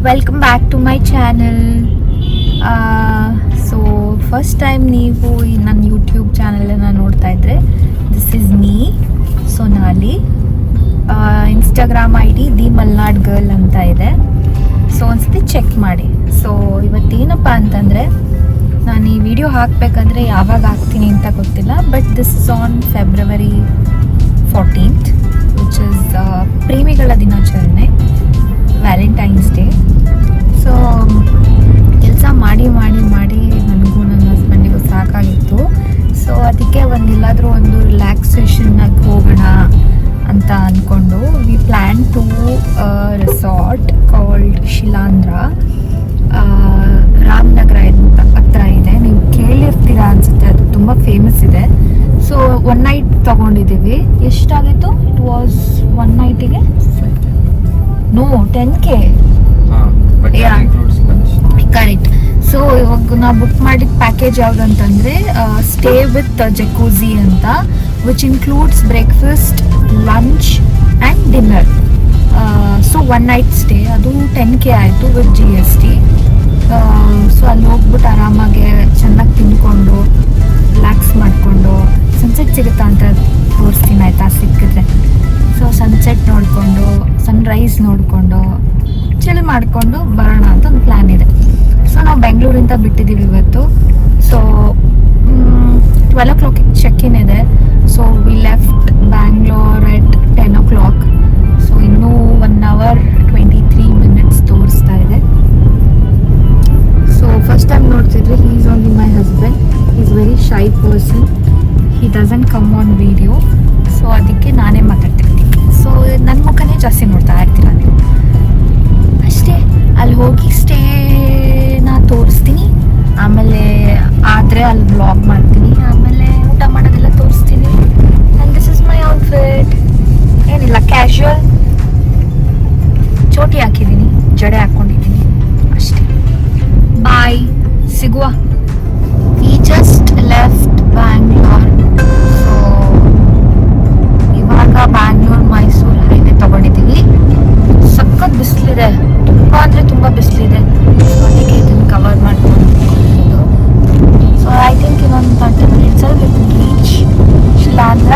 Welcome back to my channel. So first time ನೀವು ನನ್ನ YouTube ಚಾನಲನ್ನು ನೋಡ್ತಾ ಇದ್ರೆ, this is me Sonali. Instagram ID the Malnad girl ಅಂತ ಇದೆ. ಸೊ ಒಂದ್ಸತಿ ಚೆಕ್ ಮಾಡಿ. ಸೊ ಇವತ್ತೇನಪ್ಪ ಅಂತಂದರೆ, ನಾನು ಈ ವಿಡಿಯೋ ಹಾಕಬೇಕಾದ್ರೆ ಯಾವಾಗ ಹಾಕ್ತೀನಿ ಅಂತ ಗೊತ್ತಿಲ್ಲ, but this is on February 14th, which is ಪ್ರೇಮಿಗಳ ದಿನಾಚರಣೆ, ವ್ಯಾಲೆಂಟೈನ್ಸ್ ಡೇ. ಸೊ ಕೆಲಸ ಮಾಡಿ ಮಾಡಿ ಮಾಡಿ ನನಗೂ ನನ್ನ ಹಸ್ಬೆಂಡಿಗೂ ಸಾಕಾಗಿತ್ತು. ಸೊ ಅದಕ್ಕೆ ಎಲ್ಲಾದರೂ ಒಂದು ರಿಲ್ಯಾಕ್ಸೇಷನ್ನಾಗಿ ಹೋಗೋಣ ಅಂತ ಅಂದ್ಕೊಂಡು we plan to resort called Shilandhra. Ramanagara ಹತ್ರ ಇದೆ, ನೀವು ಕೇಳಿರ್ತೀರಾ ಅನ್ಸುತ್ತೆ, ಅದು ತುಂಬ ಫೇಮಸ್ ಇದೆ. ಸೊ ಒನ್ ನೈಟ್ ತೊಗೊಂಡಿದ್ದೀವಿ. ಎಷ್ಟಾಗಿತ್ತು? ಇಟ್ ವಾಸ್ ಒನ್ ನೈಟಿಗೆ ನೋ 10K. ಕರೆಕ್ಟ್. ಸೊ ಇವಾಗ ನಾವು ಬುಕ್ ಮಾಡಿದ ಪ್ಯಾಕೇಜ್ ಯಾವುದಂತಂದರೆ ಸ್ಟೇ ವಿತ್ ಜಕೂಸಿ ಅಂತ, which includes breakfast, lunch and dinner. So one night stay, ಅದು 10K ಆಯಿತು ವಿತ್ GST. ಸೊ ಅಲ್ಲಿ ಹೋಗ್ಬಿಟ್ಟು ಆರಾಮಾಗಿ ಚೆನ್ನಾಗಿ ತಿಂದ್ಕೊಂಡು ರಿಲ್ಯಾಕ್ಸ್ ಮಾಡಿಕೊಂಡು, ಸನ್ಸೆಟ್ ಸಿಗುತ್ತಾ ಅಂತ ತೋರಿಸ್ತೀನಿ ಆಯಿತಾ, ಸಿಕ್ಕಿದ್ರೆ. ಸೊ ಸನ್ಸೆಟ್ ನೋಡಿಕೊಂಡು, ಸನ್ರೈಸ್ ನೋಡಿಕೊಂಡು, ಚಿಲ್ ಮಾಡಿಕೊಂಡು ಬರೋಣ ಅಂತ ಒಂದು ಪ್ಲ್ಯಾನ್ ಇದೆ. ಸೊ ನಾವು ಬೆಂಗಳೂರಿಂದ ಬಿಟ್ಟಿದ್ದೀವಿ ಇವತ್ತು. ಸೊ 12 o'clock ಚೆಕ್-ಇನ್ ಇದೆ. So we left Bangalore at 10 o'clock. So ಇನ್ನೂ 1 hour 23 minutes ತೋರಿಸ್ತಾ ಇದೆ. ಸೊ ಫಸ್ಟ್ ಟೈಮ್ ನೋಡ್ತಿದ್ರೆ, he is only my husband. He is very ಶೈ person, he doesn't come on video. So ಅದಕ್ಕೆ ನಾನೇ ಮಾತಾಡ್ತಿರ್ತೀನಿ. ಸೊ ನನ್ನ ಮುಖನೇ ಜಾಸ್ತಿ ನೋಡ್ತಾ ಇರ್ತೀರ ನೀವು ಅಷ್ಟೇ. ಅಲ್ಲಿ ಹೋಗಿ ಸ್ಟೇನ ತೋರಿಸ್ತೀನಿ, ಆಮೇಲೆ ಆದರೆ ಅಲ್ಲಿ ಬ್ಲಾಗ್ ಮಾಡ್ತೀನಿ, ಆಮೇಲೆ ಊಟ ಮಾಡೋದೆಲ್ಲ ತೋರಿಸ್ತೀನಿ. And this is my outfit. ಏನಿಲ್ಲ, ಕ್ಯಾಶುವಲ್, ಚೋಟಿ ಹಾಕಿದ್ದೀನಿ, ಜಡೆ ಹಾಕ್ಕೊಂಡಿದ್ದೀನಿ ಅಷ್ಟೇ. ಬಾಯ್, ಸಿಗುವ. We just left Bangalore. So ಇವಾಗ ಬ್ಯಾಂಗ್ಳೂರ್ ಮೈಸೂರು ಹೈವೇ ತಗೊಂಡಿದ್ದೀವಿ. ಸಖತ್ ಬಿಸಿಲಿದೆ, ತುಂಬ ಅಂದರೆ ತುಂಬ ಬಿಸಿಲಿದೆ. ಸೊ ಅದಕ್ಕೆ ಇದನ್ನು ಕವರ್ ಮಾಡ್ಕೊಂಡು. ಸೊ ಐ ಥಿಂಕ್ ಇನ್ನೊಂದು 30 minutes ಅಲ್ಲಿ ರೀಚ್ ಶಿಲಾಂಧ್ರ.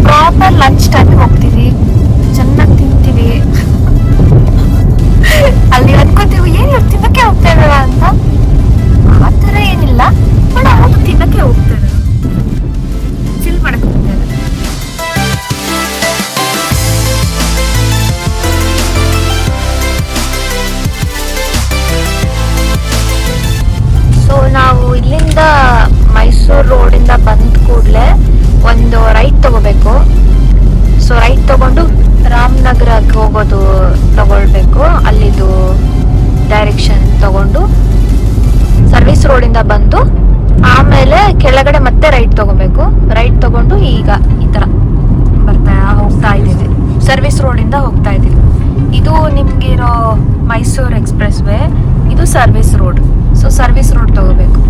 ಪ್ರಾಪರ್ ಲಂಚ್ ಟೈಮಿಗೆ ಹೋಗ್ತೀವಿ, ಚೆನ್ನಾಗಿ ತಿಂತೀವಿ. ಅಲ್ಲಿ ಅನ್ಕೋತೀವಿ ಏನು ತಿನ್ನಕ್ಕೆ ಹೋಗ್ತಾ ಇದ್ದಾರ ಅಂತ, ಆ ಥರ ಏನಿಲ್ಲ, ಬಟ್ ಅವರು ತಿನ್ನಕ್ಕೆ ಹೋಗ್ತಾರೆ, ಚಿಲ್ ಮಾಡಕ್ಕೆ ಹೋಗ್ತಾರೆ. ಸೊ ನಾವು ಇಲ್ಲಿಂದ ಮೈಸೂರು ರೋಡಿಂದ ಬಂದ ಕೂಡಲೇ ಒಂದು ರೈಟ್ ತಗೋಬೇಕು. ಸೊ ರೈಟ್ ತಗೊಂಡು ರಾಮನಗರಕ್ಕೆ ಹೋಗೋದು ತಗೊಳ್ಬೇಕು. ಅಲ್ಲಿದು ಡೈರೆಕ್ಷನ್ ತಗೊಂಡು ಸರ್ವಿಸ್ ರೋಡಿಂದ ಬಂದು ಆಮೇಲೆ ಕೆಳಗಡೆ ಮತ್ತೆ ರೈಟ್ ತಗೋಬೇಕು. ರೈಟ್ ತಗೊಂಡು ಈಗ ಈ ಥರ ಹೋಗ್ತಾ ಇದ್ದೀವಿ, ಸರ್ವಿಸ್ ರೋಡಿಂದ ಹೋಗ್ತಾ ಇದ್ದೀವಿ. ಇದು ನಿಮಗಿರೋ ಮೈಸೂರು ಎಕ್ಸ್ಪ್ರೆಸ್ ವೇ, ಇದು service road. So service road ತಗೋಬೇಕು.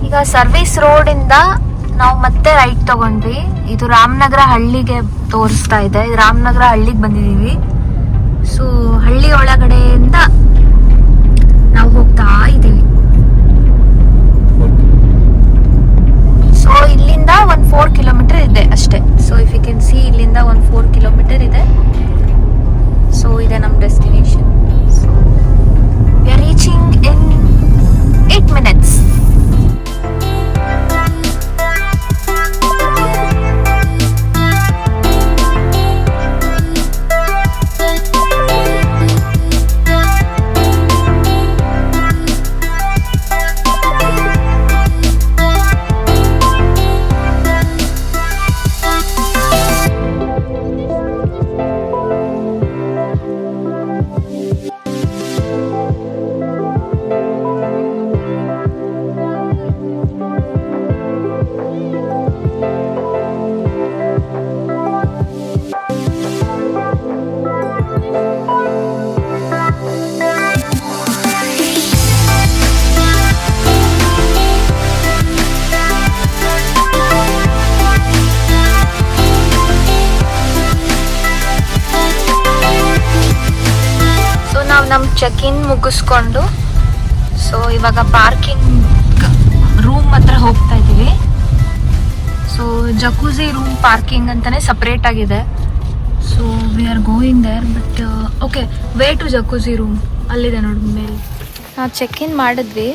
ಈಗ ಸರ್ವಿಸ್ ರೋಡಿಂದ ನಾವು ಮತ್ತೆ ರೈಟ್ ತಗೊಂಡ್ವಿ. ಇದು ರಾಮನಗರ ಹಳ್ಳಿಗೆ ತೋರಿಸ್ತಾ ಇದೆ. ರಾಮನಗರ ಹಳ್ಳಿಗೆ ಬಂದಿದ್ದೀವಿ. ಸೊ ಹಳ್ಳಿ ಒಳಗಡೆಯಿಂದ ನಾವು ಹೋಗ್ತಾ ಇದ್ದೀವಿ. ಸೊ ಇಲ್ಲಿಂದ ಒಂದು 4 kilometer ಇದೆ ಅಷ್ಟೇ. So if you can see, ಇಲ್ಲಿಂದ ಒಂದು 4 kilometer ಇದೆ. ಸೊ ಇದೆ ನಮ್ಮ destination. So we are reaching in 8 minutes. Check in ಮುಗಿಸ್ಕೊಂಡು ಸೊ ಇವಾಗ ಪಾರ್ಕಿಂಗ್ ರೂಮ್ ಹತ್ರ ಹೋಗ್ತಾ ಇದ್ದೀವಿ. ಸೊ ಜಕೂಸಿ ರೂಮ್ ಪಾರ್ಕಿಂಗ್ ಅಂತಾನೆ ಸಪ್ರೇಟ್ ಆಗಿದೆ. So we are going there. But okay, way to jacuzzi room ಅಲ್ಲಿದೆ ನೋಡಿ ಮೇಲೆ. ನಾವು ಚೆಕ್ ಇನ್ ಮಾಡಿದ್ವಿ.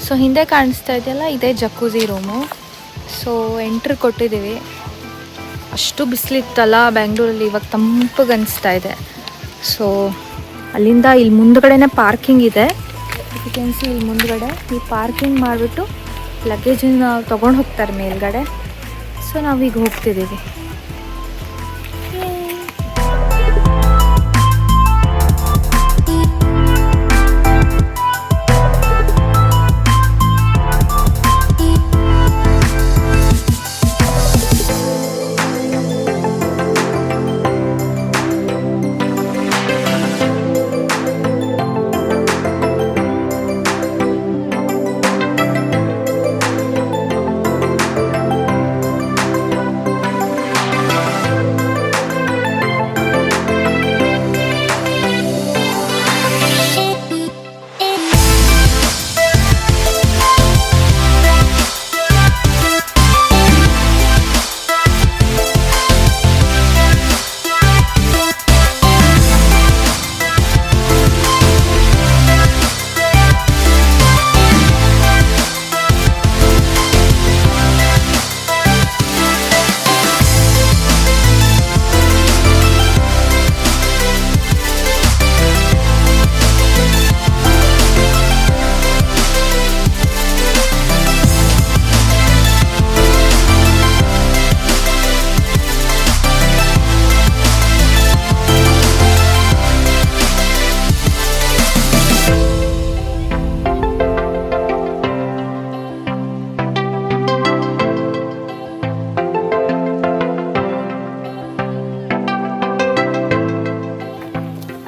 ಸೊ ಹಿಂದೆ ಕಾಣಿಸ್ತಾ ಇದೆಯಲ್ಲ, ಇದೇ ಜಕೂಸಿ ರೂಮು. ಸೊ ಎಂಟ್ರಿ ಕೊಟ್ಟಿದ್ದೀವಿ. ಅಷ್ಟು ಬಿಸಿಲಿತ್ತಲ್ಲ ಬೆಂಗಳೂರಲ್ಲಿ, ಇವಾಗ ತಂಪಗೆ ಅನಿಸ್ತಾ ಇದೆ. ಸೊ ಅಲ್ಲಿಂದ ಇಲ್ಲಿ ಮುಂದ್ಗಡೆನೇ ಪಾರ್ಕಿಂಗ್ ಇದೆ. ಯು ಕ್ಯಾನ್ ಸಿ ಇಲ್ಲಿ ಮುಂದ್ಗಡೆ ಈ ಪಾರ್ಕಿಂಗ್ ಮಾಡಿಬಿಟ್ಟು ಲಗೇಜನ್ನ ತೊಗೊಂಡು ಹೋಗ್ತಾರೆ ಮೇಲ್ಗಡೆ. ಸೊ ನಾವೀಗ ಹೋಗ್ತಿದ್ದೀವಿ.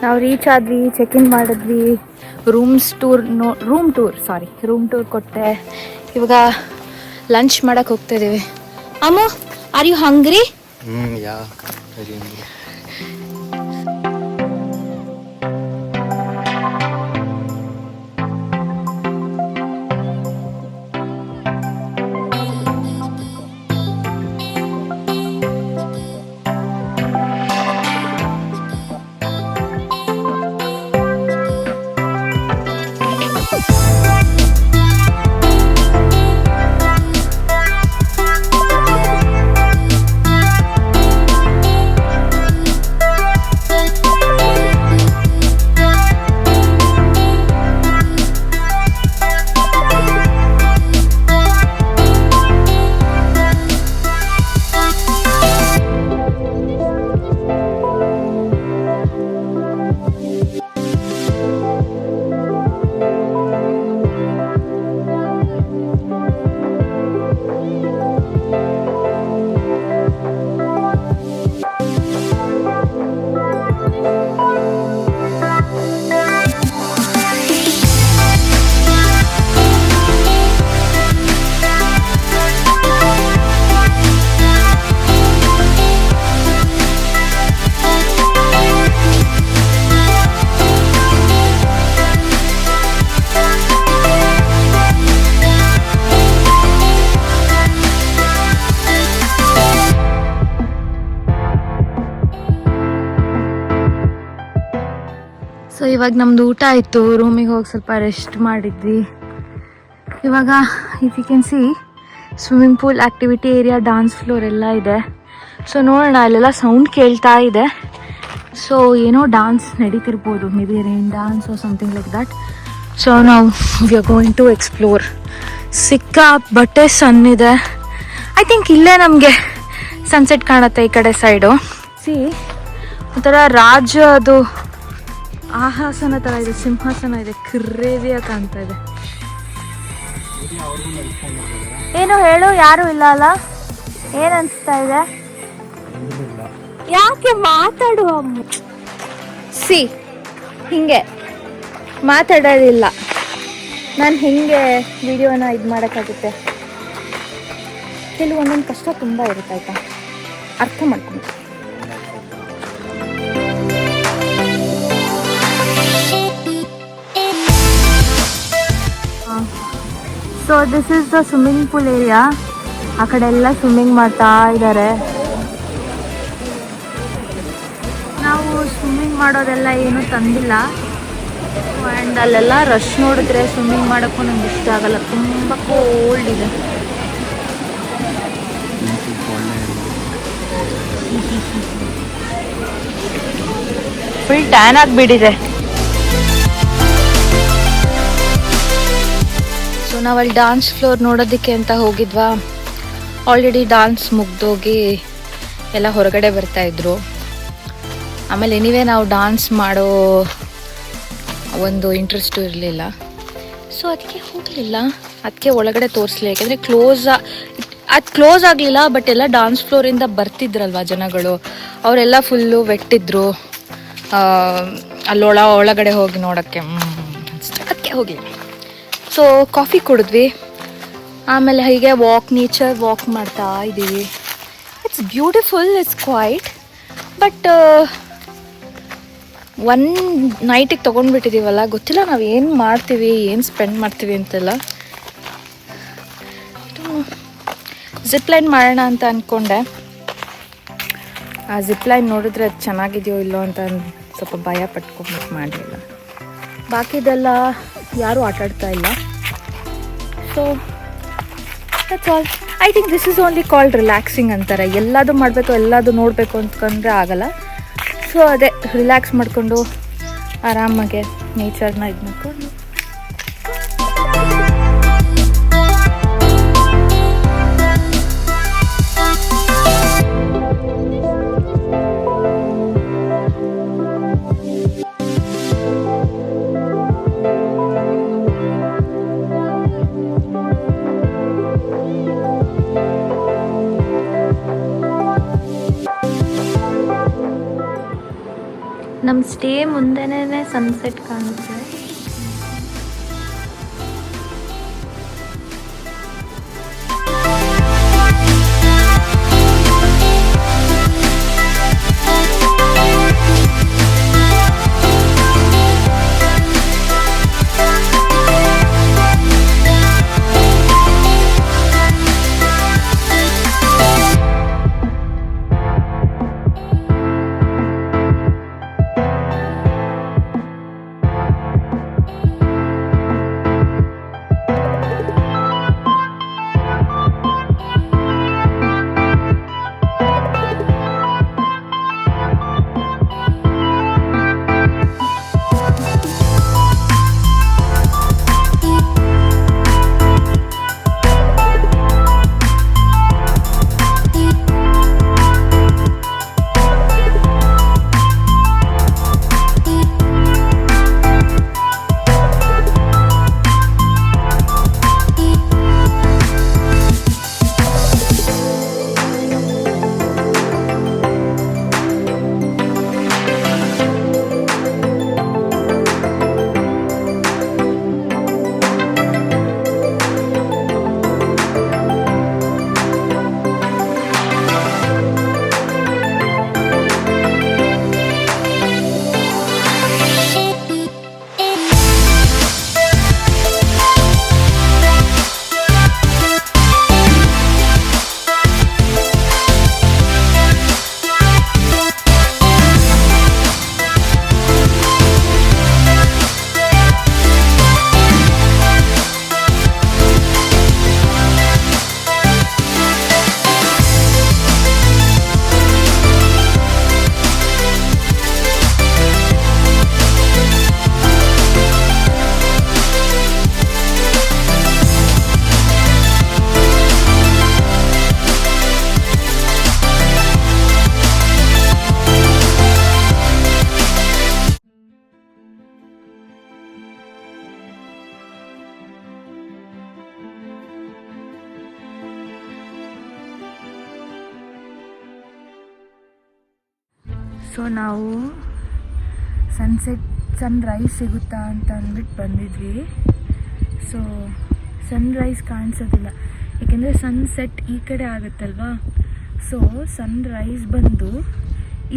ನಾವು ರೀಚ್ ಆದ್ವಿ, ಚೆಕ್ ಇನ್ ಮಾಡಿದ್ವಿ, ರೂಮ್ ಟೂರ್ ಕೊಟ್ಟೆ. ಇವಾಗ ಲಂಚ್ ಮಾಡಕ್ಕೆ ಹೋಗ್ತಾ ಇದ್ದೀವಿ. ಅಮ್ಮ, are you hungry? Yeah very hungry. So ಇವಾಗ ನಮ್ದು ಊಟ ಆಯಿತು, ರೂಮಿಗೆ ಹೋಗಿ ಸ್ವಲ್ಪ ರೆಸ್ಟ್ ಮಾಡಿದ್ವಿ. ಇವಾಗ if you can see swimming pool, activity area, dance floor ಎಲ್ಲ ಇದೆ. ಸೊ ನೋಡೋಣ, ಅಲ್ಲೆಲ್ಲ ಸೌಂಡ್ ಕೇಳ್ತಾ ಇದೆ. ಸೊ ಏನೋ ಡಾನ್ಸ್ ನಡೀತಿರ್ಬೋದು, maybe rain dance or something like that. So ನಾವು we are going to explore. ಸಿಕ್ಕಾಪಟ್ಟೆ ಸನ್ ಇದೆ. ಐ ಥಿಂಕ್ ಇಲ್ಲೇ ನಮಗೆ ಸನ್ಸೆಟ್ ಕಾಣುತ್ತೆ ಈ ಕಡೆ ಸೈಡು. ಸಿ ಒಂಥರ ಅದು ಆಹಾಸನ ಥರ ಇದೆ, ಸಿಂಹಾಸನ ಇದೆ, ಕ್ರೇಜಿಯಾಗಿ ಕಾಣ್ತಾ ಇದೆ. ಏನು ಹೇಳು, ಯಾರು ಇಲ್ಲ ಅಲ್ಲ? ಏನ್ ಅನ್ಸ್ತಾ ಇದೆ? ಯಾಕೆ ಮಾತಾಡುವ? ಸಿ ಹಿಂಗೆ ಮಾತಾಡೋದಿಲ್ಲ, ನಾನು ಹಿಂಗೆ ವಿಡಿಯೋನ ಇದು ಮಾಡೋಕ್ಕಾಗುತ್ತೆ. ಕೆಲವೊಂದೊಂದು ಕಷ್ಟ ತುಂಬ ಇರುತ್ತೆ, ಆಯ್ತಾ? ಅರ್ಥ ಮಾಡ್ಕೊಂಡು. So this is the swimming pool area. ಆ ಕಡೆ ಎಲ್ಲ ಸ್ವಿಮ್ಮಿಂಗ್ ಮಾಡ್ತಾ ಇದ್ದಾರೆ. ನಾವು ಸ್ವಿಮ್ಮಿಂಗ್ ಮಾಡೋದೆಲ್ಲ ಏನೂ ತಂದಿಲ್ಲ. ಆ್ಯಂಡ್ ಅಲ್ಲೆಲ್ಲ ರಶ್ ನೋಡಿದ್ರೆ ಸ್ವಿಮ್ಮಿಂಗ್ ಮಾಡೋಕ್ಕೂ ನಂಗೆ ಇಷ್ಟ ಆಗಲ್ಲ, ತುಂಬ ಕೋಲ್ಡ್ ಇದೆ. ಫುಲ್ ಟ್ಯಾನ್ ಆಗಿಬಿಟ್ಟಿದೆ. ಸೊ ನಾವಲ್ಲಿ ಡಾನ್ಸ್ ಫ್ಲೋರ್ ನೋಡೋದಕ್ಕೆ ಅಂತ ಹೋಗಿದ್ವಾ. ಆಲ್ರೆಡಿ ಡಾನ್ಸ್ ಮುಗ್ದೋಗಿ ಎಲ್ಲ ಹೊರಗಡೆ ಬರ್ತಾಯಿದ್ರು. ಆಮೇಲೆ ಎನಿವೇ ನಾವು ಡಾನ್ಸ್ ಮಾಡೋ ಒಂದು ಇಂಟ್ರೆಸ್ಟು ಇರಲಿಲ್ಲ, ಸೊ ಅದಕ್ಕೆ ಹೋಗಲಿಲ್ಲ. ಅದಕ್ಕೆ ಒಳಗಡೆ ತೋರಿಸ್ಲಿಲ್ಲ, ಯಾಕೆಂದರೆ ಅದು ಕ್ಲೋಸ್ ಆಗಲಿಲ್ಲ. ಬಟ್ ಎಲ್ಲ ಡಾನ್ಸ್ ಫ್ಲೋರಿಂದ ಬರ್ತಿದ್ರಲ್ವ ಜನಗಳು, ಅವರೆಲ್ಲ ಫುಲ್ಲು ವೆಟ್ಟಿದ್ರು. ಒಳಗಡೆ ಹೋಗಿ ನೋಡೋಕ್ಕೆ ಅದಕ್ಕೆ ಹೋಗಿ. ಸೊ ಕಾಫಿ ಕುಡಿದ್ವಿ. ಆಮೇಲೆ ಹೀಗೆ ನೇಚರ್ ವಾಕ್ ಮಾಡ್ತಾ ಇದ್ದೀವಿ. It's beautiful, it's quiet. But one ನೈಟಿಗೆ ತೊಗೊಂಡ್ಬಿಟ್ಟಿದ್ದೀವಲ್ಲ, ಗೊತ್ತಿಲ್ಲ ನಾವು ಏನು ಮಾಡ್ತೀವಿ, ಏನು ಸ್ಪೆಂಡ್ ಮಾಡ್ತೀವಿ ಅಂತೆಲ್ಲ. ಜಿಪ್ಲೈನ್ ಮಾಡೋಣ ಅಂತ ಅಂದ್ಕೊಂಡೆ. ಆ ಜಿಪ್ಲೈನ್ ನೋಡಿದ್ರೆ ಅದು ಚೆನ್ನಾಗಿದೆಯೋ ಇಲ್ಲೋ ಅಂತ ಸ್ವಲ್ಪ ಭಯ ಪಟ್ಕೊಂಡ್ಬಿಟ್ಟು ಮಾಡಲಿಲ್ಲ. ಬಾಕಿದೆಲ್ಲ ಯಾರೂ ಆಟಾಡ್ತಾ ಇಲ್ಲ. So that's all. I think this is only called relaxing ಅಂತಾರೆ. ಎಲ್ಲದೂ ಮಾಡಬೇಕು, ಎಲ್ಲದೂ ನೋಡಬೇಕು ಅಂತಂದರೆ ಆಗಲ್ಲ. ಸೊ ಅದೇ ರಿಲ್ಯಾಕ್ಸ್ ಮಾಡಿಕೊಂಡು ಆರಾಮಾಗೆ ನೇಚರ್ನ ಇದು ಮಾಡಿಕೊಂಡು. ನಮ್ಮ ಸ್ಟೇ ಮುಂದೆನೇ ಸನ್ಸೆಟ್ ಕಾಣುತ್ತೆ. ಸೊ ನಾವು ಸನ್ರೈಸ್ ಸಿಗುತ್ತಾ ಅಂತ ಅಂದ್ಬಿಟ್ಟು ಬಂದಿದ್ವಿ. ಸೊ ಸನ್ರೈಸ್ ಕಾಣಿಸೋದಿಲ್ಲ, ಏಕೆಂದರೆ ಸನ್ಸೆಟ್ ಈ ಕಡೆ ಆಗುತ್ತಲ್ವಾ. ಸೊ ಸನ್ರೈಸ್ ಬಂದು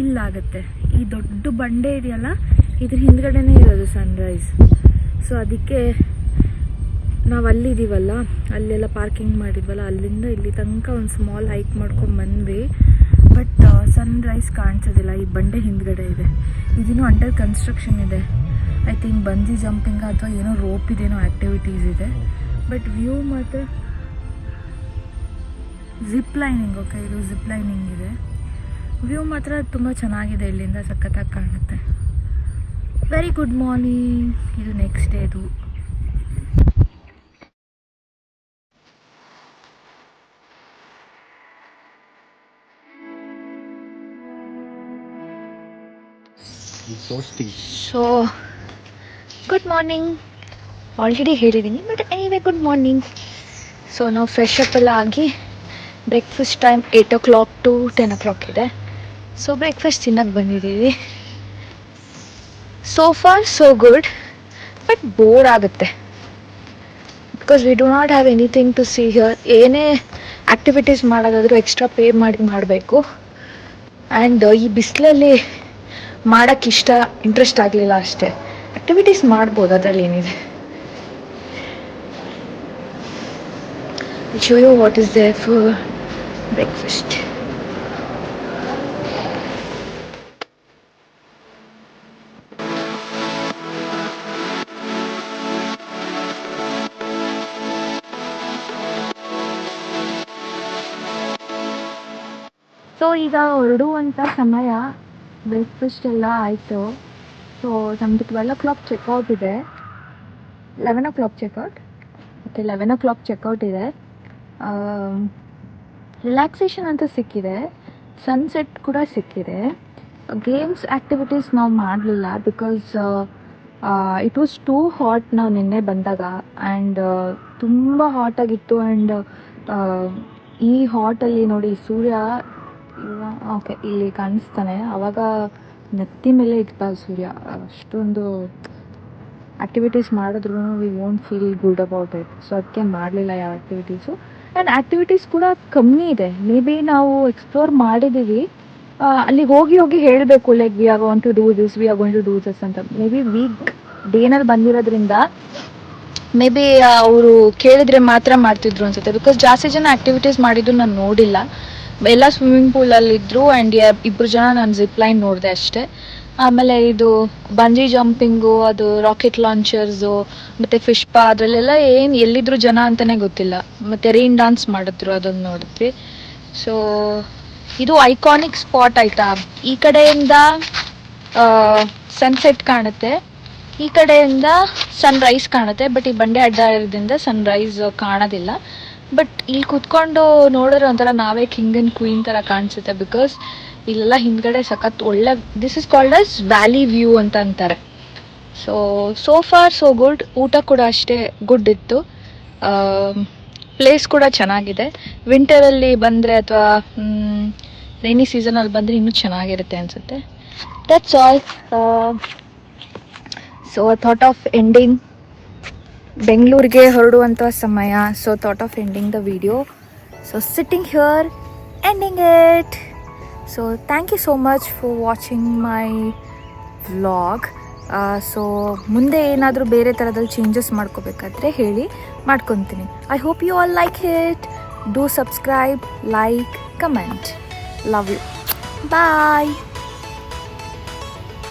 ಇಲ್ಲಾಗುತ್ತೆ. ಈ ದೊಡ್ಡ ಬಂಡೆ ಇದೆಯಲ್ಲ, ಇದ್ರ ಹಿಂದ್ಗಡೆನೇ ಇರೋದು ಸನ್ರೈಸ್. ಸೊ ಅದಕ್ಕೆ ನಾವು ಅಲ್ಲಿದ್ದೀವಲ್ಲ, ಅಲ್ಲೆಲ್ಲ ಪಾರ್ಕಿಂಗ್ ಮಾಡಿದ್ವಲ್ಲ, ಅಲ್ಲಿಂದ ಇಲ್ಲಿ ತನಕ ಒಂದು ಸ್ಮಾಲ್ ಹೈಕ್ ಮಾಡ್ಕೊಂಡು ಬಂದ್ವಿ. ಬಟ್ ಸನ್ರೈಸ್ ಕಾಣಿಸೋದಿಲ್ಲ. ಈ ಬಂಡೆ ಹಿಂದ್ಗಡೆ ಇದೆ. ಇದಿನ್ನೂ ಅಂಡರ್ ಕನ್ಸ್ಟ್ರಕ್ಷನ್ ಇದೆ. ಐ ಥಿಂಕ್ ಬಂಜಿ ಜಂಪಿಂಗ್ ಅಥವಾ ಏನೋ ರೋಪ್ ಇದೇನೋ ಆ್ಯಕ್ಟಿವಿಟೀಸ್ ಇದೆ. ಬಟ್ ವ್ಯೂ ಮಾತ್ರ ಜಿಪ್ ಲೈನಿಂಗ್. ಓಕೆ, ಇದು ಜಿಪ್ ಲೈನಿಂಗ್ ಇದೆ. ವ್ಯೂ ಮಾತ್ರ ತುಂಬ ಚೆನ್ನಾಗಿದೆ. ಇಲ್ಲಿಂದ ಸಖತ್ತಾಗಿ ಕಾಣುತ್ತೆ. Very good morning. ಇದು ನೆಕ್ಸ್ಟ್ ಡೇದು. So good morning. ಆಲ್ರೆಡಿ ಹೇಳಿದ್ದೀನಿ, but anyway good morning. So ನಾವು ಫ್ರೆಶ್ ಅಪ್ ಎಲ್ಲ ಆಗಿ breakfast time 8 o'clock to 10 o'clock ಇದೆ. ಸೊ ಬ್ರೇಕ್ಫಾಸ್ಟ್ ತಿನ್ನಕ್ಕೆ ಬಂದಿದ್ದೀವಿ. So far so good, but bore ಆಗುತ್ತೆ. Because we do not have anything to see here. ಏನೇ activities ಮಾಡೋದಾದರೂ ಎಕ್ಸ್ಟ್ರಾ ಪೇ ಮಾಡಿ ಮಾಡಬೇಕು. ಆ್ಯಂಡ್ ಈ ಬಿಸಿಲಲ್ಲಿ ಮಾಡೋಕ್ಕೆ ಇಂಟ್ರೆಸ್ಟ್ ಆಗಲಿಲ್ಲ ಅಷ್ಟೇ. ಆ್ಯಕ್ಟಿವಿಟೀಸ್ ಮಾಡ್ಬೋದು, ಅದರಲ್ಲಿ ಏನಿದೆ. I'll show you what is there for breakfast. So ಈಗ ಹೊರಡುವಂಥ ಸಮಯ. ಬ್ರೇಕ್ಫಾಸ್ಟ್ ಎಲ್ಲ ಆಯಿತು. ಸೊ ನಮ್ಮದು 12 o'clock ಚೆಕ್ಔಟ್ ಇದೆ. 11 o'clock ಚೆಕ್ಔಟ್. ಮತ್ತು 11 o'clock ಚೆಕ್ಔಟ್ ಇದೆ. ರಿಲ್ಯಾಕ್ಸೇಷನ್ ಅಂತೂ ಸಿಕ್ಕಿದೆ. ಸನ್ಸೆಟ್ ಕೂಡ ಸಿಕ್ಕಿದೆ. ಗೇಮ್ಸ್ ಆ್ಯಕ್ಟಿವಿಟೀಸ್ ನಾವು ಮಾಡಲಿಲ್ಲ. Because it was too hot ನಾವು ನಿನ್ನೆ ಬಂದಾಗ. ಆ್ಯಂಡ್ ತುಂಬ ಹಾಟಾಗಿತ್ತು. ಆ್ಯಂಡ್ ಈ ಹಾಟಲ್ಲಿ ನೋಡಿ ಸೂರ್ಯ ಓಕೆ ಇಲ್ಲಿ ಕಾಣಿಸ್ತಾನೆ. ಆವಾಗ ನೆತ್ತಿ ಮೇಲೆ ಇಟ್ಟ ಸೂರ್ಯ. ಅಷ್ಟೊಂದು ಆ್ಯಕ್ಟಿವಿಟೀಸ್ ಮಾಡಿದ್ರು we won't feel good about it. So ಅದಕ್ಕೆ ಮಾಡಲಿಲ್ಲ ಯಾವ ಆ್ಯಕ್ಟಿವಿಟೀಸು. ಆ್ಯಂಡ್ ಆ್ಯಕ್ಟಿವಿಟೀಸ್ ಕೂಡ ಕಮ್ಮಿ ಇದೆ. ಮೇ ಬಿ ನಾವು ಎಕ್ಸ್ಪ್ಲೋರ್ ಮಾಡಿದ್ದೀವಿ. ಅಲ್ಲಿಗೆ ಹೋಗಿ ಹೇಳಬೇಕು, like we are going to do this, we are going to do this ಅಂತ. ಮೇ ಬಿ ವೀಕ್ ಡೇನಲ್ಲಿ ಬಂದಿರೋದ್ರಿಂದ ಮೇ ಬಿ ಅವರು ಕೇಳಿದ್ರೆ ಮಾತ್ರ ಮಾಡ್ತಿದ್ರು ಅನ್ಸುತ್ತೆ. ಬಿಕಾಸ್ ಜಾಸ್ತಿ ಜನ ಆ್ಯಕ್ಟಿವಿಟೀಸ್ ಮಾಡಿದ್ದು ನಾನು ನೋಡಿಲ್ಲ. ಎಲ್ಲ ಸ್ವಿಮ್ಮಿಂಗ್ ಪೂಲಲ್ಲಿದ್ದರು. ಆ್ಯಂಡ್ 2 ಜನ ನಾನು ಜಿಪ್ ಲೈನ್ ನೋಡಿದೆ ಅಷ್ಟೇ. ಆಮೇಲೆ ಇದು ಬಂಜಿ ಜಂಪಿಂಗು, ಅದು ರಾಕೆಟ್ ಲಾಂಚರ್ಸು, ಮತ್ತು ಫಿಶ್ ಪಾ, ಅದರಲ್ಲೆಲ್ಲ ಎಲ್ಲಿದ್ರು ಜನ ಅಂತಲೇ ಗೊತ್ತಿಲ್ಲ. ಮತ್ತು ರೈನ್ ಡಾನ್ಸ್ ಮಾಡಿದ್ರು, ಅದನ್ನು ನೋಡಿದ್ವಿ. ಸೊ ಇದು ಐಕಾನಿಕ್ ಸ್ಪಾಟ್ ಆಯಿತಾ. ಈ ಕಡೆಯಿಂದ ಸನ್ಸೆಟ್ ಕಾಣುತ್ತೆ, ಈ ಕಡೆಯಿಂದ ಸನ್ರೈಸ್ ಕಾಣುತ್ತೆ. ಬಟ್ ಈ ಬಂಡೆ ಅಡ್ಡ ಇರೋದ್ರಿಂದ ಸನ್ರೈಸ್ ಕಾಣೋದಿಲ್ಲ. ಬಟ್ ಇಲ್ಲಿ ಕುತ್ಕೊಂಡು ನೋಡಿದ್ರೆ ಒಂಥರ ನಾವೇ ಕಿಂಗ್ ಆ್ಯಂಡ್ ಕ್ವೀನ್ ಥರ ಕಾಣಿಸುತ್ತೆ. ಬಿಕಾಸ್ ಇಲ್ಲೆಲ್ಲ ಹಿಂದ್ಗಡೆ ಸಖತ್ ಒಳ್ಳೆ, this is called as valley view ಅಂತ ಅಂತಾರೆ. So far so good. ಊಟ ಕೂಡ ಅಷ್ಟೇ ಗುಡ್ ಇತ್ತು. ಪ್ಲೇಸ್ ಕೂಡ ಚೆನ್ನಾಗಿದೆ. ವಿಂಟರಲ್ಲಿ ಬಂದರೆ ಅಥವಾ ರೈನಿ ಸೀಸನಲ್ಲಿ ಬಂದರೆ ಇನ್ನೂ ಚೆನ್ನಾಗಿರುತ್ತೆ ಅನಿಸುತ್ತೆ. That's all. So thought of ending. ಬೆಂಗಳೂರಿಗೆ ಹೊರಡುವಂಥ ಸಮಯ. So thought of ending the video. So sitting here, ending it. So thank you so much for watching my vlog. So ಮುಂದೆ ಏನಾದರೂ ಬೇರೆ ಥರದಲ್ಲಿ ಚೇಂಜಸ್ ಮಾಡ್ಕೋಬೇಕಾದ್ರೆ ಹೇಳಿ, ಮಾಡ್ಕೊತೀನಿ. I hope you all like it. Do subscribe, like, comment. Love you. Bye.